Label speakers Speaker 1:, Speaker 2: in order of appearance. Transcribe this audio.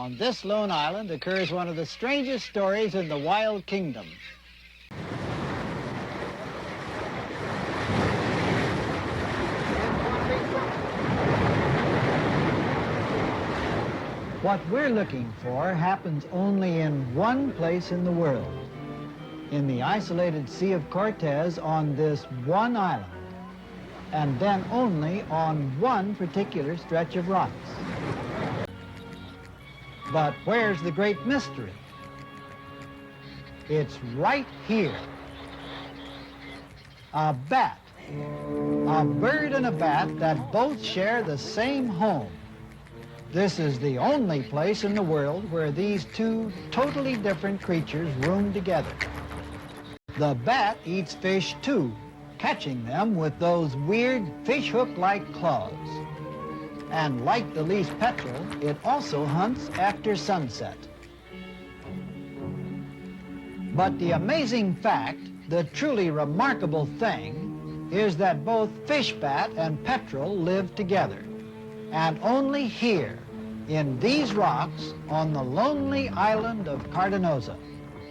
Speaker 1: On this lone island occurs one of the strangest stories in the wild kingdom. What we're looking for happens only in one place in the world, in the isolated Sea of Cortez on this one island, and then only on one particular stretch of rocks. But where's the great mystery? It's right here. A bat, a bird and a bat that both share the same home. This is the only place in the world where these two totally different creatures room together. The bat eats fish too, catching them with those weird fish hook-like claws. And like the least petrel, it also hunts after sunset. But the amazing fact, the truly remarkable thing, is that both fish bat and petrel live together. And only here, in these rocks, on the lonely island of Cardenosa.